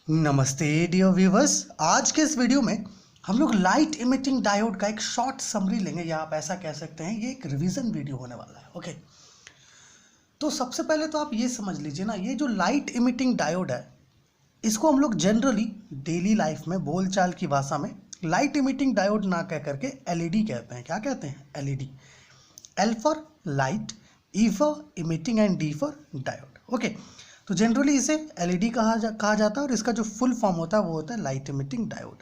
नमस्ते dear viewers. आज के इस वीडियो में हम लोग लाइट इमिटिंग डायोड का एक शॉर्ट समरी लेंगे, या आप ऐसा कह सकते हैं ये एक रिवीजन वीडियो होने वाला है। ओके, तो सबसे पहले तो आप ये समझ लीजिए ना, ये जो लाइट इमिटिंग डायोड है इसको हम लोग जनरली डेली लाइफ में बोलचाल की भाषा में लाइट इमिटिंग डायोड ना कह करके एलईडी कहते हैं। क्या कहते हैं? LED. L for light, E for emitting and D for diode. Okay, तो जनरली इसे एलईडी कहा जाता है और इसका जो फुल फॉर्म होता है वो होता है लाइट इमिटिंग डायोड।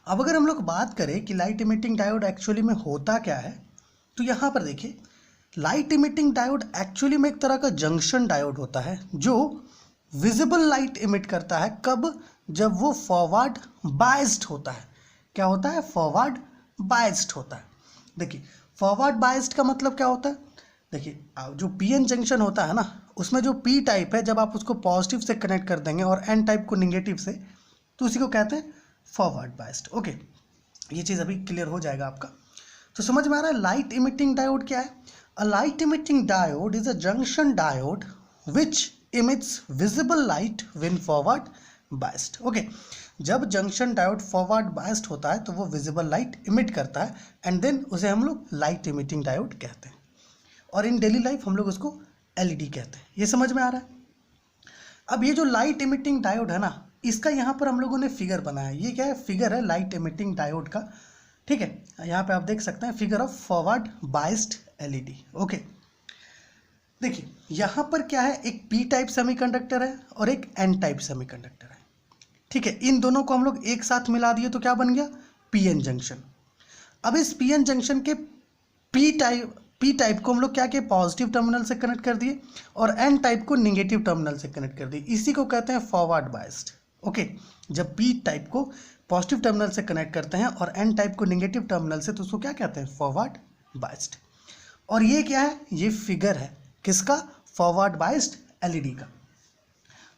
अब अगर हम लोग बात करें कि लाइट इमिटिंग डायोड एक्चुअली में होता क्या है, तो यहाँ पर देखिए, लाइट इमिटिंग डायोड एक्चुअली में एक तरह का जंक्शन डायोड होता है जो विजिबल लाइट इमिट करता है। कब? जब वो फॉरवर्ड बायस्ड होता है। क्या होता है? फॉरवर्ड बायस्ड होता है। देखिए, फॉरवर्ड बायस्ड का मतलब क्या होता है? देखिए, जो पीएन जंक्शन होता है ना, उसमें जो पी टाइप है जब आप उसको पॉजिटिव से कनेक्ट कर देंगे और एन टाइप को निगेटिव से, तो उसी को कहते हैं फॉरवर्ड बायस्ड। ओके, ये चीज़ अभी क्लियर हो जाएगा आपका। तो समझ में आ रहा है लाइट इमिटिंग डायोड क्या है? A light emitting diode is a junction diode which emits visible light when forward biased. Okay, जब जंक्शन डायोड फॉरवर्ड बायस्ड होता है तो वो विजिबल लाइट इमिट करता है एंड देन उसे हम लोग लाइट इमिटिंग डायोड कहते हैं, और इन डेली लाइफ हम लोग उसको एलईडी कहते हैं। ये समझ में आ रहा है? अब ये जो लाइट इमिटिंग डायोड है ना, इसका यहाँ पर हम लोगों ने फिगर बनाया है। ये क्या है? फिगर है लाइट इमिटिंग डायोड का। ठीक है, यहाँ पे आप देख सकते हैं figure of forward biased LED. Okay, देखिए यहाँ पर क्या है, एक पी टाइप सेमीकंडक्टर है और एक एन टाइप सेमीकंडक्टर है। ठीक है, इन दोनों को हम लोग एक साथ मिला दिए तो क्या बन गया? PN junction. अब इस पीएन जंक्शन के पी टाइप को हम लोग क्या किए? पॉजिटिव टर्मिनल से कनेक्ट कर दिए और एन टाइप को निगेटिव टर्मिनल से कनेक्ट कर दिए। इसी को कहते हैं फॉरवर्ड बायस्ड। ओके, जब पी टाइप को पॉजिटिव टर्मिनल से कनेक्ट करते हैं और एन टाइप को निगेटिव टर्मिनल से, तो उसको क्या कहते हैं? Forward biased. और ये क्या है? ये फिगर है किसका? फॉरवर्ड बायस्ड एलईडी का।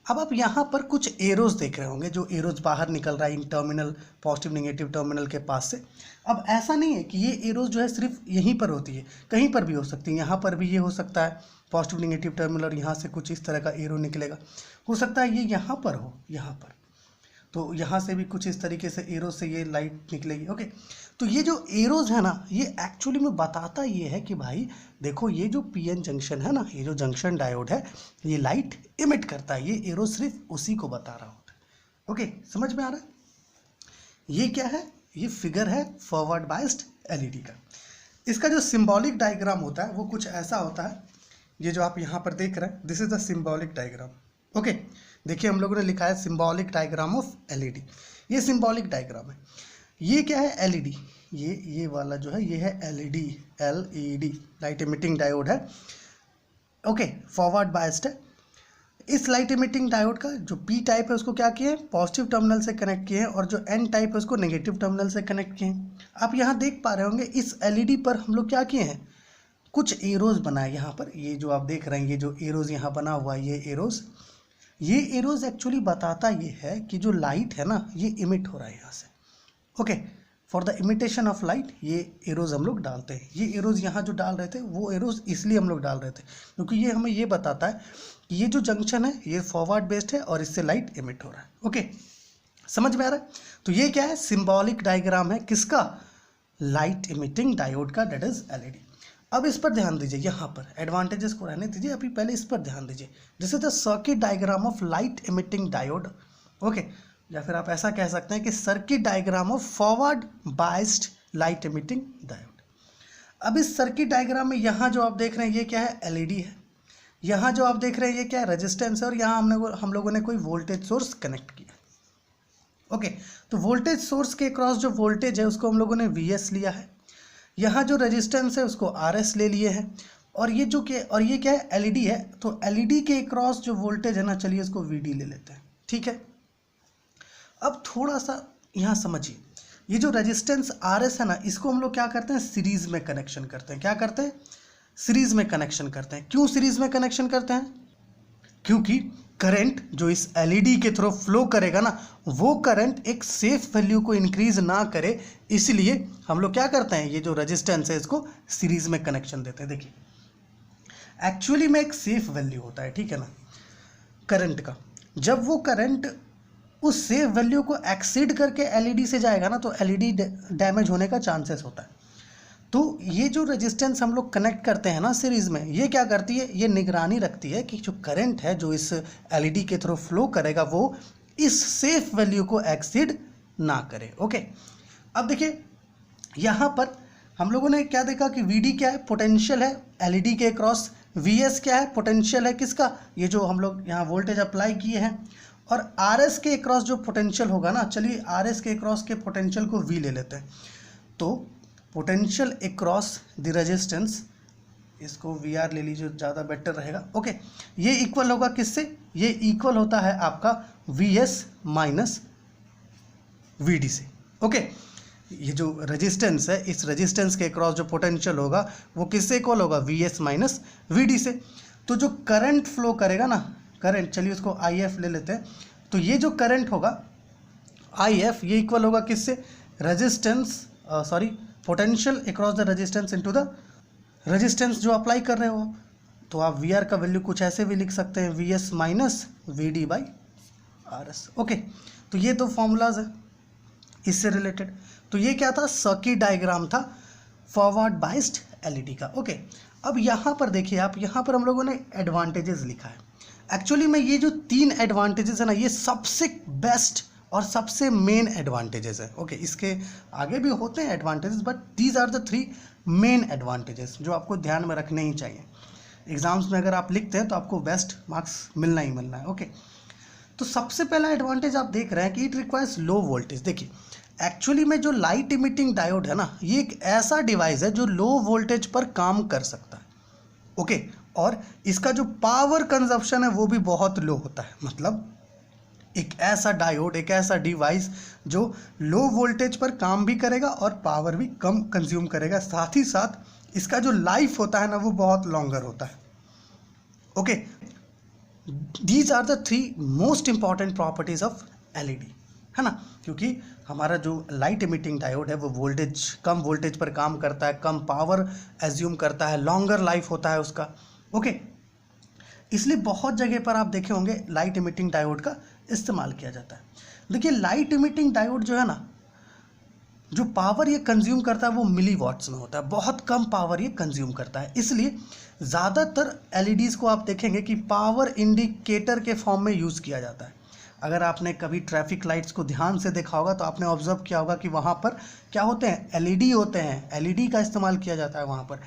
अब आप यहाँ पर कुछ एरोज देख रहे होंगे, जो एरोज बाहर निकल रहा है इन टर्मिनल, पॉजिटिव नेगेटिव टर्मिनल के पास से। अब ऐसा नहीं है कि ये एरोज जो है सिर्फ यहीं पर होती है, कहीं पर भी हो सकती है। यहाँ पर भी ये हो सकता है पॉजिटिव नेगेटिव टर्मिनल, और यहाँ से कुछ इस तरह का एरो निकलेगा। हो सकता है ये यहाँ पर हो, यहाँ पर, तो यहाँ से भी कुछ इस तरीके से एरो से ये लाइट निकलेगी। ओके, तो ये जो एरोज है ना, ये एक्चुअली में बताता ये है कि भाई देखो, ये जो पीएन जंक्शन है ना, ये जो जंक्शन डायोड है, ये लाइट इमिट करता है। ये एरो सिर्फ उसी को बता रहा होता है। ओके, समझ में आ रहा है? ये क्या है? ये फिगर है फॉरवर्ड बायस्ड एलईडी का। इसका जो सिंबॉलिक डायग्राम होता है वो कुछ ऐसा होता है। ये जो आप यहाँ पर देख रहे हैं, this is the symbolic diagram. Okay, देखिए हम लोगों ने लिखा है सिंबॉलिक डायग्राम ऑफ एलईडी। ये सिंबॉलिक डायग्राम है। ये क्या है? एलईडी। ये वाला जो है ये है LED, LED light emitting diode है। ओके, फॉरवर्ड बायस्ड है। इस लाइट इमिटिंग डायोड का जो पी टाइप है उसको क्या किए? पॉजिटिव टर्मिनल से कनेक्ट किए हैं, और जो एन टाइप है उसको नेगेटिव टर्मिनल से कनेक्ट किए हैं। आप यहाँ देख पा रहे होंगे इस एलईडी पर हम लोग क्या किए हैं? कुछ एरोज बनाए यहाँ पर। ये जो आप देख रहे हैं, ये जो एरोज यहाँ बना हुआ है, ये एरोज एक्चुअली बताता ये है कि जो लाइट है ना, ये इमिट हो रहा है यहाँ से। Okay, for the imitation of light ये एरोज हम लोग डालते हैं। ये एरोज यहाँ जो डाल रहे थे, वो एरोज इसलिए हम लोग डाल रहे थे क्योंकि ये हमें ये बताता है कि ये जो जंक्शन है ये फॉरवर्ड बेस्ड है और इससे लाइट इमिट हो रहा है। ओके, समझ में आ रहा है? तो ये क्या है? सिंबॉलिक डायग्राम है किसका? लाइट इमिटिंग डायोड का, डेट इज एलईडी। अब इस पर ध्यान दीजिए, यहाँ पर एडवांटेजेस को रहने दीजिए, अभी पहले इस पर ध्यान दीजिए। This is the circuit diagram of light emitting diode. Okay, या फिर आप ऐसा कह सकते हैं कि circuit diagram of forward biased light emitting diode. अब इस सर्किट डायग्राम में यहाँ जो आप देख रहे हैं ये क्या है? एलईडी है। यहाँ जो आप देख रहे हैं ये क्या है? रेजिस्टेंस है, और यहाँ हम लोगों ने कोई वोल्टेज सोर्स कनेक्ट किया। ओके, तो वोल्टेज सोर्स के क्रॉस जो वोल्टेज है उसको हम लोगों ने वीएस लिया है। यहाँ जो रेजिस्टेंस है उसको आरएस ले लिए हैं, और ये क्या है? एलईडी है, तो एलईडी के क्रॉस जो वोल्टेज है ना, चलिए इसको वीडी ले लेते हैं। ठीक है, अब थोड़ा सा यहाँ समझिए, ये जो रेजिस्टेंस आरएस है ना, इसको हम लोग क्या करते हैं? सीरीज में कनेक्शन करते हैं। क्या करते हैं? सीरीज में कनेक्शन करते हैं। क्यों सीरीज में कनेक्शन करते हैं? क्योंकि करंट जो इस एलईडी के थ्रू फ्लो करेगा ना, वो करंट एक सेफ वैल्यू को इंक्रीज ना करे, इसलिए हम लोग क्या करते हैं? ये जो रेजिस्टेंस है इसको सीरीज में कनेक्शन देते हैं। देखिए, एक्चुअली में एक सेफ वैल्यू होता है, ठीक है ना, करंट का। जब वो करंट उस सेफ वैल्यू को एक्सीड करके एलईडी से जाएगा ना, तो एलईडी डैमेज होने का चांसेस होता है। तो ये जो रेजिस्टेंस हम लोग कनेक्ट करते हैं ना सीरीज में, ये क्या करती है, ये निगरानी रखती है कि जो करंट है जो इस एलईडी के थ्रू फ्लो करेगा वो इस सेफ वैल्यू को एक्सीड ना करे। ओके, अब देखिए यहाँ पर हम लोगों ने क्या देखा कि वीडी क्या है, पोटेंशियल है एलईडी के क्रॉस, वीएस क्या है, पोटेंशियल है किसका, ये जो हम लोग यहाँ वोल्टेज अप्लाई किए हैं, और आरएस के क्रॉस जो पोटेंशियल होगा ना, चलिए आरएस के क्रॉस के पोटेंशियल को वी ले लेते हैं। तो पोटेंशियल अक्रॉस द रेजिस्टेंस, इसको वी आर ले लीजिए, ज़्यादा बेटर रहेगा। ओके, ये इक्वल होगा किससे, ये इक्वल होता है आपका V S minus V D से। ओके, ये जो रेजिस्टेंस है, इस रेजिस्टेंस के अक्रॉस जो पोटेंशियल होगा वो किससे इक्वल होगा, V S minus V D से। तो जो करंट फ्लो करेगा ना, करंट, चलिए उसको आई एफ ले लेते हैं। तो ये जो करंट होगा आई एफ, ये इक्वल होगा किससे, resistance potential across the resistance into the resistance जो अप्लाई कर रहे हो। तो आप वी आर का वैल्यू कुछ ऐसे भी लिख सकते हैं, V S minus V D by R S. Okay, तो ये दो फॉर्मूलाज है इससे रिलेटेड। तो ये क्या था, सर्किट डायग्राम था फॉरवर्ड बाइस्ड एलईडी का। ओके, अब यहाँ पर देखिए आप, यहाँ पर हम लोगों ने एडवांटेजेस लिखा है। एक्चुअली में ये जो 3 एडवांटेजेस है ना, ये सबसे बेस्ट और सबसे मेन एडवांटेजेस है। ओके, इसके आगे भी होते हैं advantages, but these are the 3 main advantages जो आपको ध्यान में रखने ही चाहिए। एग्जाम्स में अगर आप लिखते हैं तो आपको बेस्ट मार्क्स मिलना ही मिलना है। ओके, तो सबसे पहला एडवांटेज आप देख रहे हैं कि इट रिक्वायर्स लो वोल्टेज। देखिए एक्चुअली में जो लाइट इमिटिंग डायोड है ना, ये एक ऐसा डिवाइस है जो लो वोल्टेज पर काम कर सकता है। ओके, और इसका जो पावर कंजप्शन है वो भी बहुत लो होता है। मतलब एक ऐसा डायोड, एक ऐसा डिवाइस जो लो वोल्टेज पर काम भी करेगा और पावर भी कम कंज्यूम करेगा, साथ ही साथ इसका जो लाइफ होता है ना वो बहुत लॉन्गर होता है। Okay, these are the 3 most important properties of LED, है ना, क्योंकि हमारा जो लाइट इमिटिंग डायोड है वो कम वोल्टेज पर काम करता है, कम पावर एज्यूम करता है, लॉन्गर लाइफ होता है उसका। ओके, इसलिए बहुत जगह पर आप देखे होंगे लाइट इमिटिंग डायोड का इस्तेमाल किया जाता है। देखिए लाइट इमिटिंग डायोड जो है ना, जो पावर ये कंज्यूम करता है वो मिली वॉट्स में होता है, बहुत कम पावर ये कंज्यूम करता है। इसलिए ज़्यादातर एलईडीज़ को आप देखेंगे कि पावर इंडिकेटर के फॉर्म में यूज़ किया जाता है। अगर आपने कभी ट्रैफिक लाइट्स को ध्यान से देखा होगा तो आपने ऑब्जर्व किया होगा कि वहाँ पर क्या होते हैं, एलईडी होते हैं, एलईडी का इस्तेमाल किया जाता है वहाँ पर।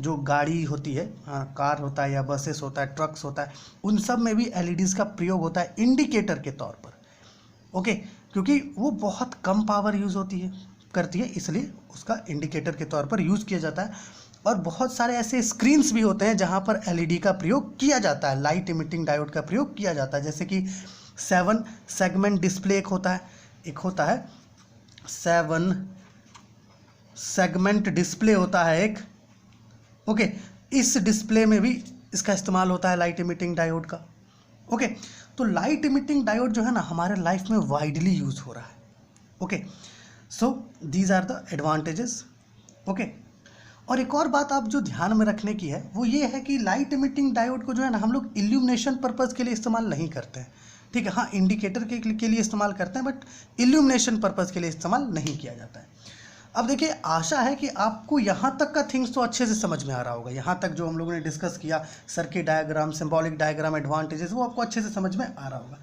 जो गाड़ी होती है, कार होता है या बसेस होता है, ट्रक्स होता है, उन सब में भी एलईडीज़ का प्रयोग होता है इंडिकेटर के तौर पर। ओके, क्योंकि वो बहुत कम पावर यूज़ करती है, इसलिए उसका इंडिकेटर के तौर पर यूज़ किया जाता है। और बहुत सारे ऐसे स्क्रीन्स भी होते हैं जहाँ पर एलईडी का प्रयोग किया जाता है, लाइट इमिटिंग डायोड का प्रयोग किया जाता है। जैसे कि 7 सेगमेंट डिस्प्ले एक होता है 7 सेगमेंट डिस्प्ले होता है एक। ओके, इस डिस्प्ले में भी इसका इस्तेमाल होता है लाइट इमिटिंग डायोड का। ओके, तो लाइट इमिटिंग डायोड जो है ना हमारे लाइफ में वाइडली यूज़ हो रहा है। Okay, so these are the advantages. Okay, और एक और बात आप जो ध्यान में रखने की है वो ये है कि लाइट इमिटिंग डायोड को जो है ना हम लोग इल्यूमिनेशन पर्पज़ के लिए इस्तेमाल नहीं करते हैं। ठीक है, हाँ इंडिकेटर के लिए इस्तेमाल करते हैं, बट इल्यूमिनेशन पर्पज़ के लिए इस्तेमाल नहीं किया जाता है। अब देखिए, आशा है कि आपको यहाँ तक का थिंग्स तो अच्छे से समझ में आ रहा होगा। यहाँ तक जो हम लोगों ने डिस्कस किया, circuit diagram, symbolic diagram, advantages, वो आपको अच्छे से समझ में आ रहा होगा।